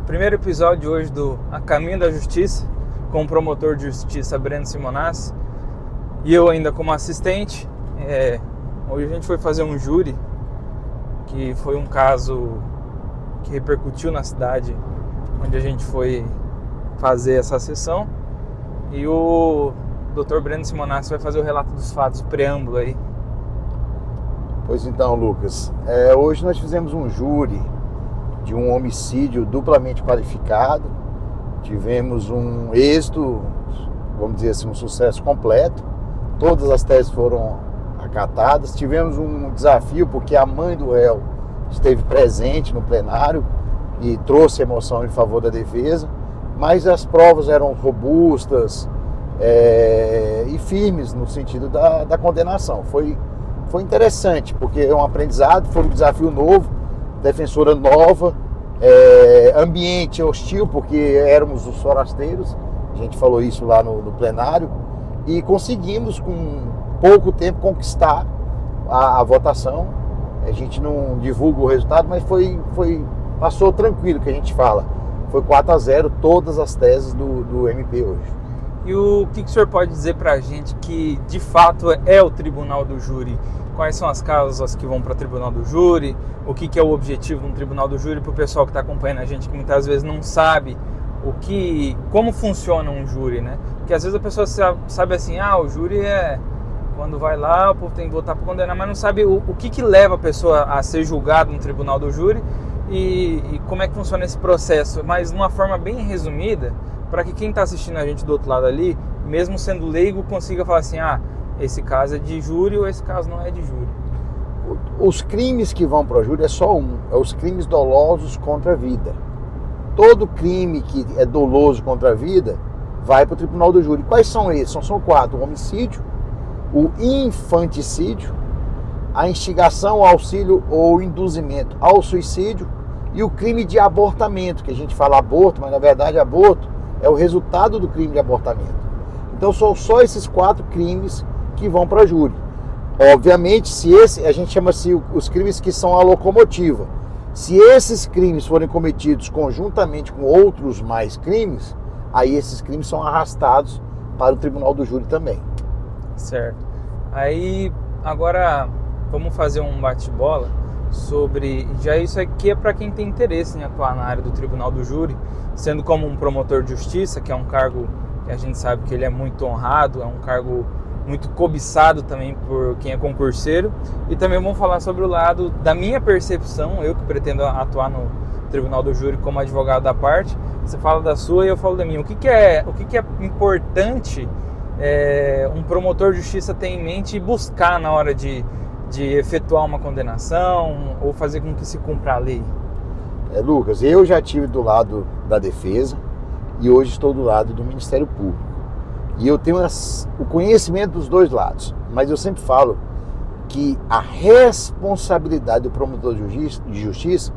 Primeiro episódio de hoje do A Caminho da Justiça, com o promotor de justiça Breno Simonazzi e eu ainda como assistente. Hoje a gente foi fazer um júri, que foi um caso que repercutiu na cidade onde a gente foi fazer essa sessão, e o Dr. Breno Simonazzi vai fazer o relato dos fatos, o preâmbulo aí. Pois então, Lucas, hoje nós fizemos um júri de um homicídio duplamente qualificado. Tivemos um êxito, vamos dizer assim, um sucesso completo. Todas as teses foram acatadas. Tivemos um desafio porque a mãe do réu esteve presente no plenário e trouxe emoção em favor da defesa, mas as provas eram robustas e firmes no sentido da condenação. Foi interessante, porque é um aprendizado, foi um desafio novo, defensora nova, ambiente hostil, porque éramos os forasteiros, a gente falou isso lá no plenário, e conseguimos com pouco tempo conquistar a votação. A gente não divulga o resultado, mas passou tranquilo, que a gente fala. Foi 4-0 todas as teses do MP hoje. E o que o senhor pode dizer pra gente que de fato é o tribunal do júri? Quais são as causas que vão para o tribunal do júri? O que é o objetivo de um tribunal do júri para o pessoal que está acompanhando a gente, que muitas vezes não sabe como funciona um júri, né? Porque às vezes a pessoa sabe assim, o júri é quando vai lá, o povo tem que votar para condenar, mas não sabe o que leva a pessoa a ser julgada no tribunal do júri e como é que funciona esse processo, mas de uma forma bem resumida, para que quem está assistindo a gente do outro lado ali, mesmo sendo leigo, consiga falar assim, esse caso é de júri ou esse caso não é de júri. Os crimes que vão para o júri é só um, os crimes dolosos contra a vida. Todo crime que é doloso contra a vida vai para o tribunal do júri. Quais são esses? São 4, o homicídio, o infanticídio, a instigação, o auxílio ou induzimento ao suicídio e o crime de abortamento, que a gente fala aborto, mas na verdade aborto é o resultado do crime de abortamento. Então são só esses 4 crimes que vão para júri. Obviamente, a gente chama os crimes que são a locomotiva. Se esses crimes forem cometidos conjuntamente com outros mais crimes, aí esses crimes são arrastados para o tribunal do júri também. Certo. Aí, agora, vamos fazer um bate-bola sobre... Já isso aqui é para quem tem interesse em atuar na área do tribunal do júri, sendo como um promotor de justiça, que é um cargo que a gente sabe que ele é muito honrado, é um cargo muito cobiçado também por quem é concurseiro. E também vamos falar sobre o lado da minha percepção, eu que pretendo atuar no tribunal do júri como advogado da parte. Você fala da sua e eu falo da minha. O que é importante um promotor de justiça ter em mente e buscar na hora de efetuar uma condenação ou fazer com que se cumpra a lei? Lucas, eu já estive do lado da defesa e hoje estou do lado do Ministério Público. E eu tenho o conhecimento dos dois lados, mas eu sempre falo que a responsabilidade do promotor de justiça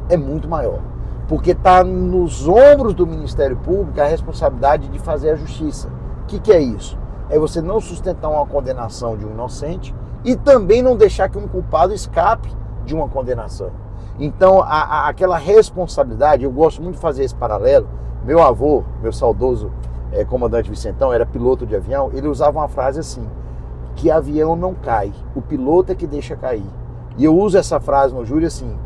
é muito maior, porque está nos ombros do Ministério Público a responsabilidade de fazer a justiça. O que é isso? É você não sustentar uma condenação de um inocente e também não deixar que um culpado escape de uma condenação. Então, aquela responsabilidade, eu gosto muito de fazer esse paralelo. Meu avô, meu saudoso comandante Vicentão, era piloto de avião, ele usava uma frase assim, que avião não cai, o piloto é que deixa cair. E eu uso essa frase no júri assim,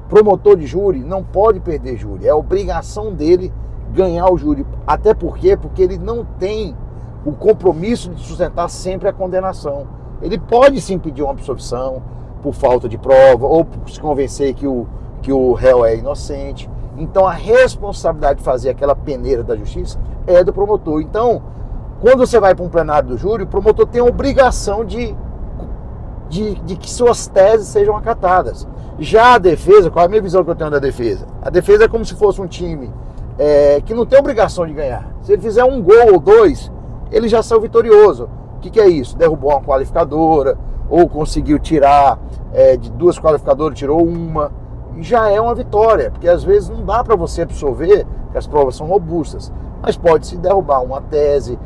promotor de júri não pode perder júri, é obrigação dele ganhar o júri. Até porque ele não tem o compromisso de sustentar sempre a condenação. Ele pode sim pedir uma absolvição por falta de prova ou por se convencer que o réu é inocente. Então a responsabilidade de fazer aquela peneira da justiça é do promotor. Então, quando você vai para um plenário do júri, o promotor tem a obrigação de que suas teses sejam acatadas. Já a defesa, qual é a minha visão que eu tenho da defesa? A defesa é como se fosse um time que não tem obrigação de ganhar. Se ele fizer um gol ou 2, ele já saiu vitorioso. O que é isso? Derrubou uma qualificadora, ou conseguiu tirar de 2 qualificadoras, tirou uma. Já é uma vitória, porque às vezes não dá para você absorver, que as provas são robustas, mas pode-se derrubar uma tese,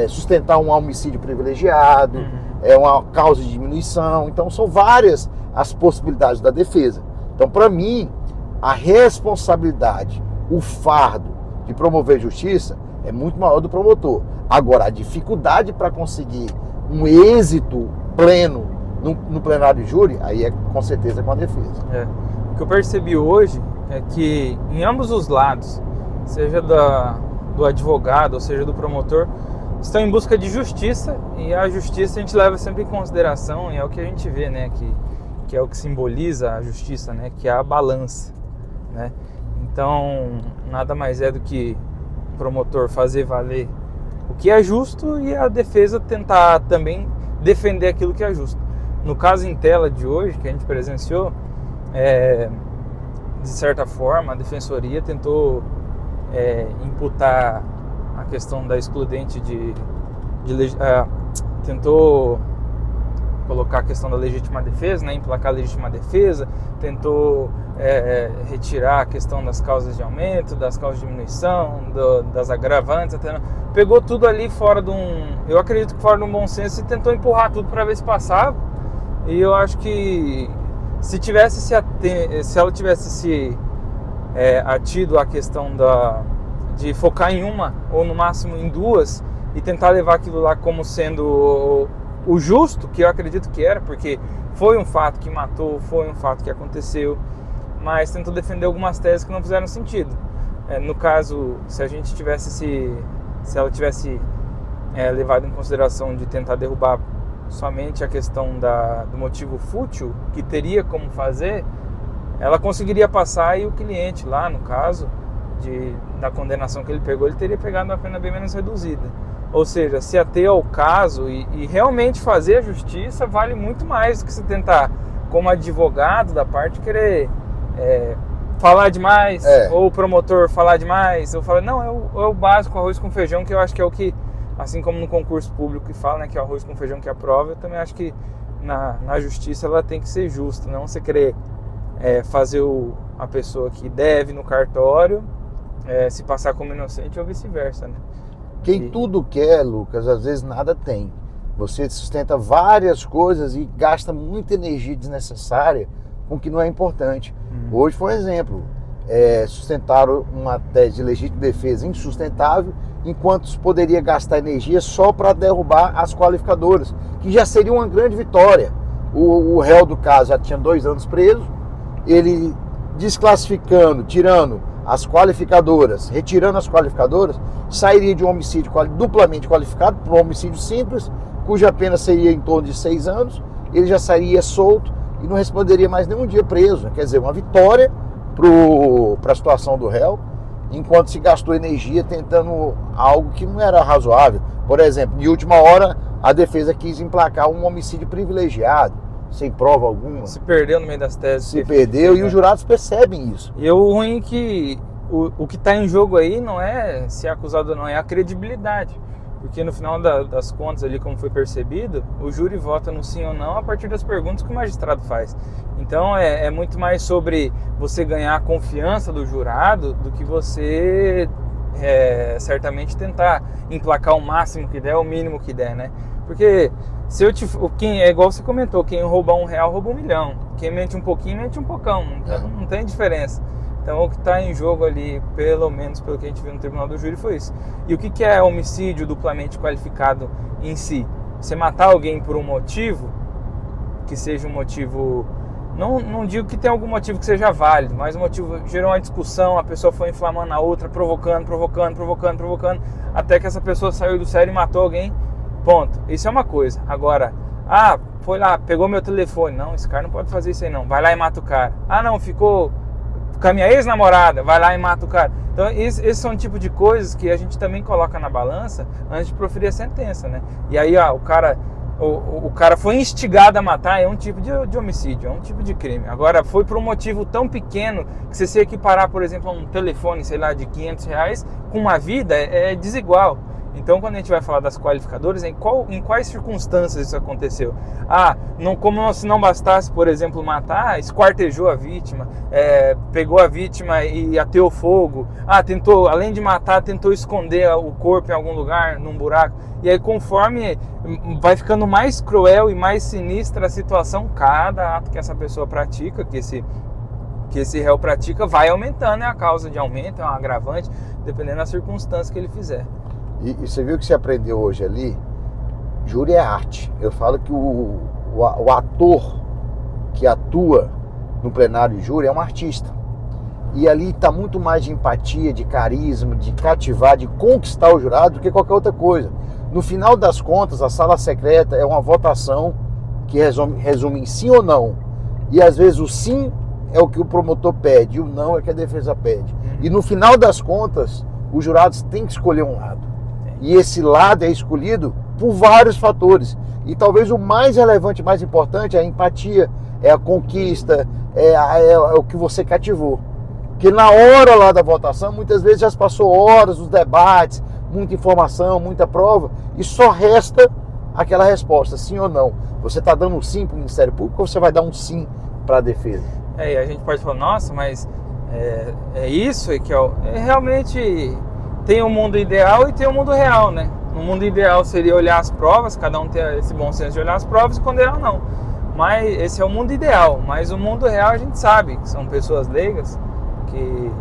sustentar um homicídio privilegiado, uma causa de diminuição. Então são várias as possibilidades da defesa. Então, para mim, a responsabilidade, o fardo de promover justiça é muito maior do promotor. Agora, a dificuldade para conseguir um êxito pleno no plenário de júri, aí é com certeza com a defesa. O que eu percebi hoje é que em ambos os lados, seja do advogado ou seja do promotor, estão em busca de justiça, e a justiça a gente leva sempre em consideração, e é o que a gente vê, né, que é o que simboliza a justiça, né, que é a balança, né? Então, nada mais é do que o promotor fazer valer o que é justo e a defesa tentar também defender aquilo que é justo. No caso em tela de hoje, que a gente presenciou, de certa forma, a defensoria tentou imputar a questão da excludente tentou colocar a questão da legítima defesa, né, emplacar a legítima defesa, tentou retirar a questão das causas de aumento, das causas de diminuição, das agravantes, pegou tudo ali fora eu acredito que fora de um bom senso, e tentou empurrar tudo para ver se passava. E eu acho que se ela tivesse atido a questão de focar em uma, ou no máximo em duas, e tentar levar aquilo lá como sendo o justo, que eu acredito que era, porque foi um fato que matou, foi um fato que aconteceu, mas tentou defender algumas teses que não fizeram sentido. No caso, se ela tivesse levado em consideração de tentar derrubar somente a questão do motivo fútil, que teria como fazer, ela conseguiria passar, e o cliente lá, no caso da condenação que ele pegou, ele teria pegado uma pena bem menos reduzida. Ou seja, se ater ao caso e realmente fazer a justiça vale muito mais do que se tentar, como advogado da parte, querer falar demais, ou o promotor falar demais, ou falar, não, é o básico, arroz com feijão, que eu acho que é o que, assim como no concurso público que fala, né, que é o arroz com feijão que aprova, eu também acho que na justiça ela tem que ser justa, não você querer fazer a pessoa que deve no cartório se passar como inocente ou vice-versa, né? Quem tudo quer, Lucas, às vezes nada tem. Você sustenta várias coisas e gasta muita energia desnecessária com o que não é importante. Hoje foi um exemplo. Sustentaram uma tese de legítima defesa insustentável, enquanto poderia gastar energia só para derrubar as qualificadoras, que já seria uma grande vitória. O réu do caso já tinha 2 anos preso, ele desclassificando, tirando as qualificadoras, retirando as qualificadoras, sairia de um homicídio duplamente qualificado para um homicídio simples, cuja pena seria em torno de 6 anos, ele já sairia solto e não responderia mais nenhum dia preso. Quer dizer, uma vitória para a situação do réu, enquanto se gastou energia tentando algo que não era razoável. Por exemplo, de última hora, a defesa quis emplacar um homicídio privilegiado, sem prova alguma. Se perdeu no meio das teses. Se perdeu, e os jurados percebem isso. E o ruim é que o que está em jogo aí não é se é acusado ou não, é a credibilidade. Porque no final das contas, ali, como foi percebido, o júri vota no sim ou não a partir das perguntas que o magistrado faz. Então é muito mais sobre você ganhar a confiança do jurado do que você certamente tentar emplacar o máximo que der, o mínimo que der, né? Porque é igual você comentou, quem rouba R$1 rouba 1 milhão. Quem mente um pouquinho, mente um pocão. Então não tem diferença. Então o que está em jogo ali, pelo menos pelo que a gente viu no tribunal do júri, foi isso. E o que é homicídio duplamente qualificado em si? Você matar alguém por um motivo, que seja um motivo... Não digo que tem algum motivo que seja válido, mas o motivo gerou uma discussão, a pessoa foi inflamando a outra, provocando, até que essa pessoa saiu do sério e matou alguém. Ponto. Isso é uma coisa. Agora, foi lá, pegou meu telefone. Não, esse cara não pode fazer isso aí não. Vai lá e mata o cara. Não, ficou com a minha ex-namorada. Vai lá e mata o cara. Então, esses são o tipo de coisas que a gente também coloca na balança antes de proferir a sentença, né? E aí, o cara foi instigado a matar, é um tipo de homicídio, é um tipo de crime. Agora, foi por um motivo tão pequeno que você se equiparar, por exemplo, a um telefone, sei lá, de R$500 com uma vida, é desigual. Então, quando a gente vai falar das qualificadoras, em quais circunstâncias isso aconteceu? Como se não bastasse, por exemplo, matar, esquartejou a vítima, pegou a vítima e ateou fogo, tentou, além de matar, tentou esconder o corpo em algum lugar, num buraco. E aí, conforme vai ficando mais cruel e mais sinistra a situação, cada ato que essa pessoa pratica, que esse que esse réu pratica vai aumentando, é a causa de aumento, é um agravante, dependendo da circunstância que ele fizer. E você viu que você aprendeu hoje ali? Júri é arte. Eu falo que o ator que atua no plenário de júri é um artista. E ali está muito mais de empatia, de carisma, de cativar, de conquistar o jurado do que qualquer outra coisa. No final das contas, a sala secreta é uma votação que resume em sim ou não. E às vezes o sim é o que o promotor pede, e o não é o que a defesa pede. E no final das contas, os jurados têm que escolher um lado. E esse lado é escolhido por vários fatores. E talvez o mais relevante, mais importante é a empatia, é a conquista, é o que você cativou. Porque na hora lá da votação, muitas vezes já passou horas, os debates, muita informação, muita prova, e só resta aquela resposta, sim ou não. Você está dando um sim para o Ministério Público ou você vai dar um sim para a defesa? E a gente pode falar, nossa, mas é isso que realmente tem um mundo ideal e tem um mundo real, né? No mundo ideal seria olhar as provas, cada um ter esse bom senso de olhar as provas e condenar ou não. Mas esse é o mundo ideal, mas o mundo real a gente sabe que são pessoas leigas, que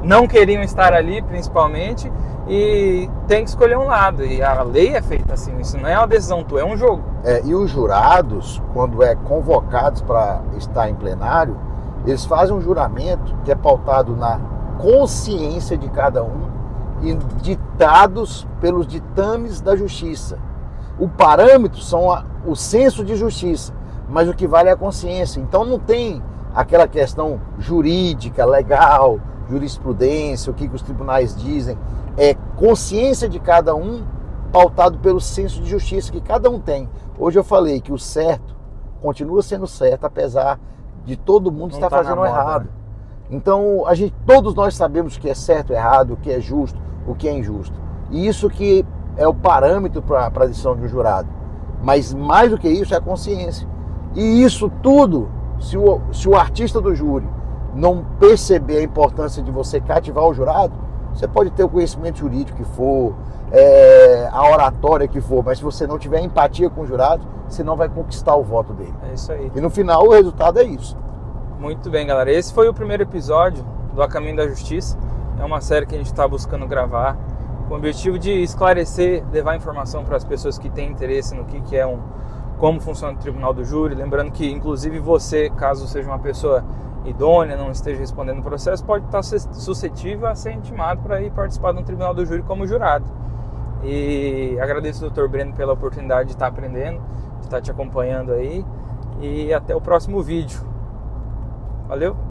não queriam estar ali principalmente e tem que escolher um lado, e a lei é feita assim, isso não é uma decisão tua, é um jogo. E os jurados, quando convocados para estar em plenário, eles fazem um juramento que é pautado na consciência de cada um e ditados pelos ditames da justiça. O parâmetro são o senso de justiça, mas o que vale é a consciência. Então não tem aquela questão jurídica, legal, jurisprudência, o que os tribunais dizem. É consciência de cada um pautado pelo senso de justiça que cada um tem. Hoje eu falei que o certo continua sendo certo, apesar de todo mundo estar fazendo errado. Né? Então, todos nós sabemos o que é certo, errado, o que é justo, o que é injusto. E isso que é o parâmetro para a decisão de um jurado. Mas mais do que isso é a consciência. E isso tudo, se o artista do júri não perceber a importância de você cativar o jurado, você pode ter o conhecimento jurídico que for, a oratória que for, mas se você não tiver empatia com o jurado, você não vai conquistar o voto dele. É isso aí. E no final o resultado é isso. Muito bem, galera. Esse foi o primeiro episódio do A Caminho da Justiça. É uma série que a gente está buscando gravar com o objetivo de esclarecer, levar informação para as pessoas que têm interesse no que é como funciona o Tribunal do Júri. Lembrando que, inclusive, você, caso seja uma pessoa idônea, não esteja respondendo o processo, pode estar suscetível a ser intimado para ir participar de um Tribunal do Júri como jurado. E agradeço ao Dr. Breno pela oportunidade de estar aprendendo, de estar te acompanhando aí. E até o próximo vídeo. Valeu!